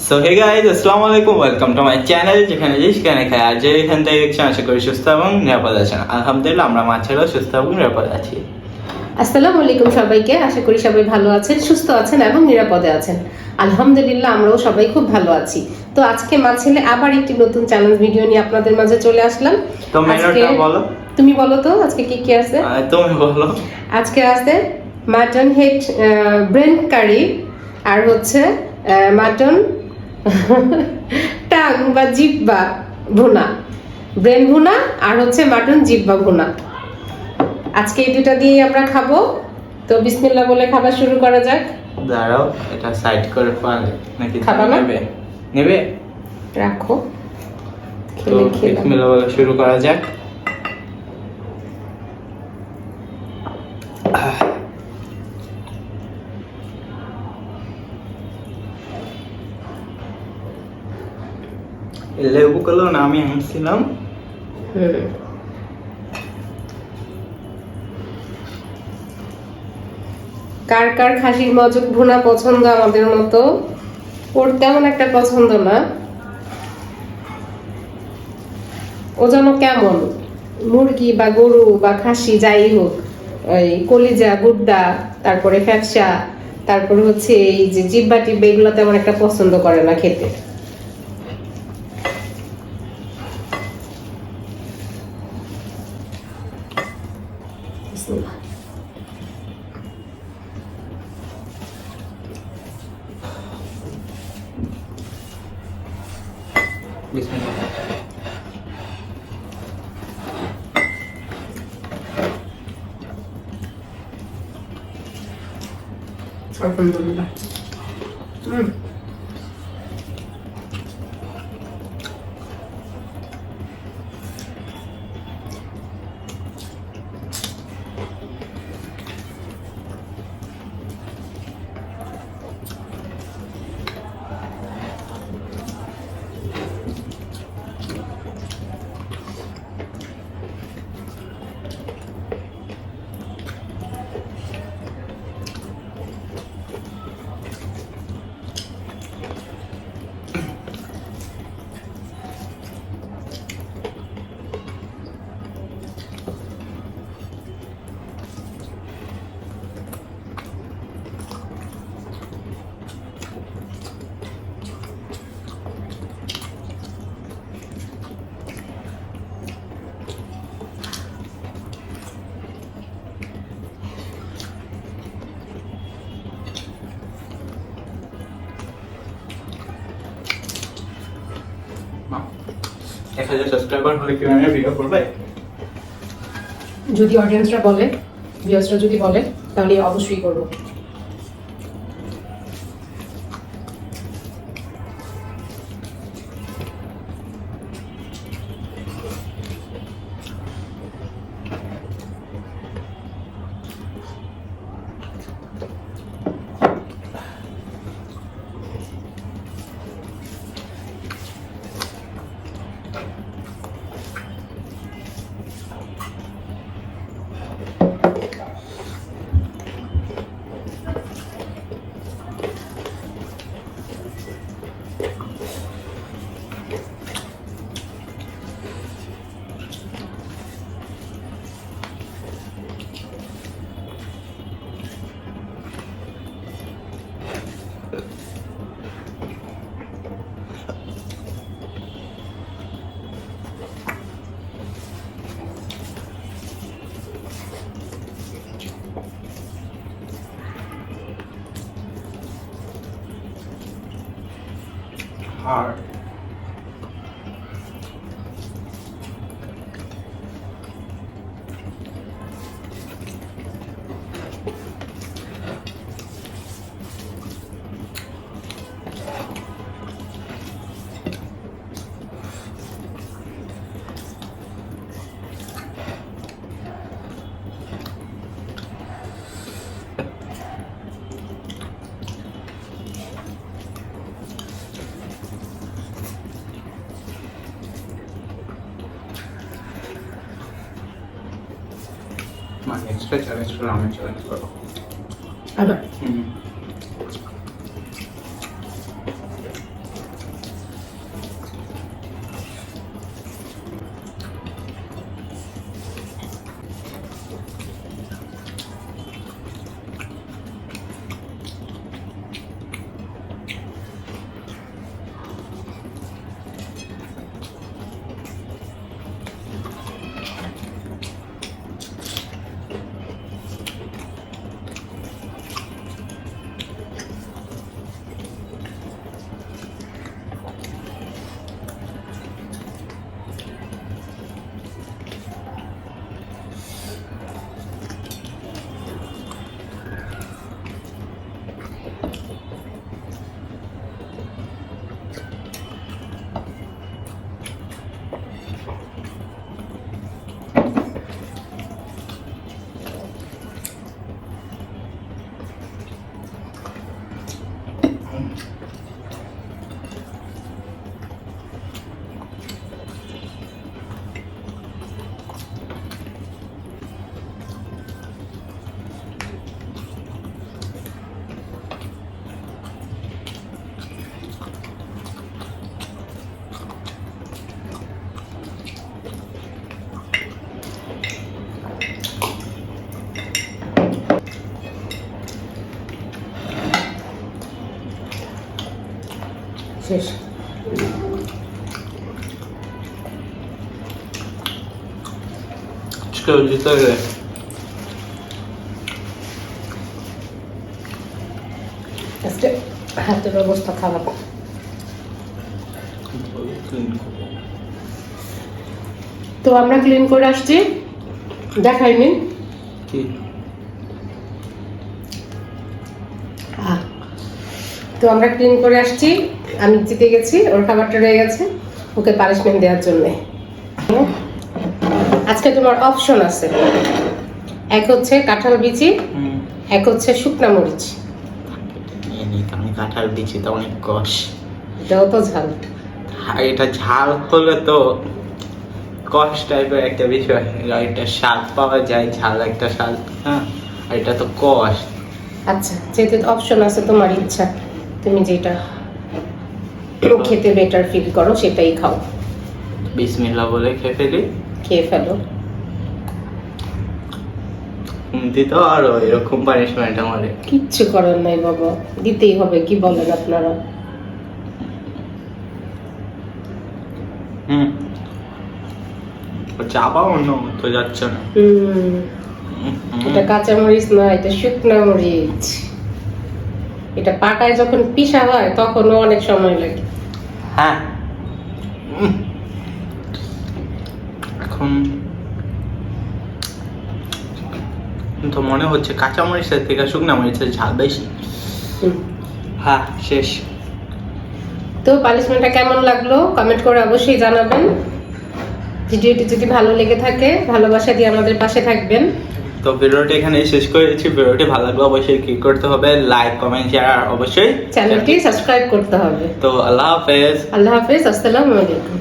So hey guys, আসসালামু আলাইকুম, welcome to my channel. যেখানে যে সেখানে খাই, আর যে এখান থেকে দেখছেন আশা করি সুস্থ এবং নিরাপদ আছেন। আলহামদুলিল্লাহ, আমরা মাছেরও সুস্থ এবং নিরাপদ আছি। আসসালামু আলাইকুম সবাইকে, আশা করি সবাই ভালো আছেন, সুস্থ আছেন এবং নিরাপদে আছেন। আলহামদুলিল্লাহ, আমরাও সবাই খুব ভালো আছি। তো আজকে মা ছেলে আবার একটি নতুন চ্যালেঞ্জ ভিডিও নিয়ে আপনাদের মাঝে চলে আসলাম। তো মেনুটা বলো, তুমি বলো তো আজকে কি কি আছে? তুমি বলো। আজকে আছে মাটন হেড ব্রেন কারি, আর হচ্ছে মাটন টাং বা জিব্বা ভুনা, ব্রেন ভুনা, আর হচ্ছে মাটন জিব্বা ভুনা। আজকে এই দুটা দিয়ে আমরা খাবো। তো বিসমিল্লাহ বলে খাবার শুরু করা যাক। দাঁড়াও, এটা সাইড করে পালে নাকি খাবা না? নেবে রাখো, তো খেলে খেলে বিসমিল্লাহ বলে শুরু করা যাক। লেবু গুলো না আমি আনছিলাম। কার কার খাসির মজক ভুনা পছন্দ আমাদের মতো? ওর তেমন একটা পছন্দ না। ও যেন কেমন, মুরগি বা গরু বা খাসি যাই হোক, ওই কলিজা গুড্ডা, তারপরে ফ্যাপসা, তারপরে হচ্ছে এই যে জিব্বা টিব্বা, এগুলো তেমন একটা পছন্দ করে না খেতে। বিসমিল্লাহ। বিসমিল্লাহ। আলহামদুলিল্লাহ। সাবস্ক্রাইবার হলে কি আমি ভিডিও করবে? যদি অডিয়েন্সরা বলে, ভিউয়ার্সরা যদি বলে, তাহলে অবশ্যই করবো। Hard. মানে এক্সট্রা চ্যালেঞ্জ করে আমি চ্যালেঞ্জ করবো। আবার শেষ। আজকে জিতে গেলে আজকে হাতের অবস্থা খারাপ। তো আমরা ক্লিন করে আসছি, দেখাইনি। কি তো আমরা ক্লিন করে আসছি, আমি জিতে গেছি, ওর খাবারটা রয়ে গেছে, ওকে পানিশমেন্ট দেওয়ার জন্য। আজকে তোমার অপশন আছে, এক হচ্ছে কাঁঠাল বিচি, এক হচ্ছে শুকনা মরিচ। নিয়ে নিই, আমি কাঁঠাল দিচ্ছি তো অনেক কষ। এটাও তো ঝাল। এটা ঝাল হলে তো কষ টাইপের একটা বিষয়, একটা স্বাদ পাওয়া যায়, ঝাল একটা স্বাদ। হ্যাঁ, আর এটা তো কষ। আচ্ছা, যেহেতু অপশন আছে, তোমার ইচ্ছা, তুমি যেটা খেতে বেটার ফিল করো সেটাই খাও। বিসমিল্লাহ বলে খেয়ে ফেলি। খেয়ে ফেলো। দিতে আরো এরকম পানিশমেন্ট আমাদের কিচ্ছু করার নাই বাবা, দিতেই হবে, কি বলেন আপনারা? চাপা অন্য তো যাচ্ছে না। এটা কাঁচা মরিচ না, এটা শুকনা মরিচ। এটা পাটায় যখন পিষা হয় তখনও অনেক সময় লাগে। হ্যাঁ, এখন তো মনে হচ্ছে কাঁচা মরিচের থেকে শুকনা মরিচের ঝাল বেশি। হ্যাঁ, শেষ। তো পানিশমেন্টটা কেমন লাগলো কমেন্ট করে অবশ্যই জানাবেন। ভিডিওটি যদি ভালো লেগে থাকে, ভালোবাসা দিয়ে আমাদের পাশে থাকবেন। তো ভিডিওটি এখানে শেষ করে দিচ্ছি। ভিডিওটি ভালো লাগলে অবশ্যই ক্লিক করতে হবে, লাইক, কমেন্ট, শেয়ার, আর অবশ্যই চ্যানেলটি সাবস্ক্রাইব করতে হবে। তো আল্লাহ হাফেজ। আল্লাহ হাফেজ, আসসালামু আলাইকুম।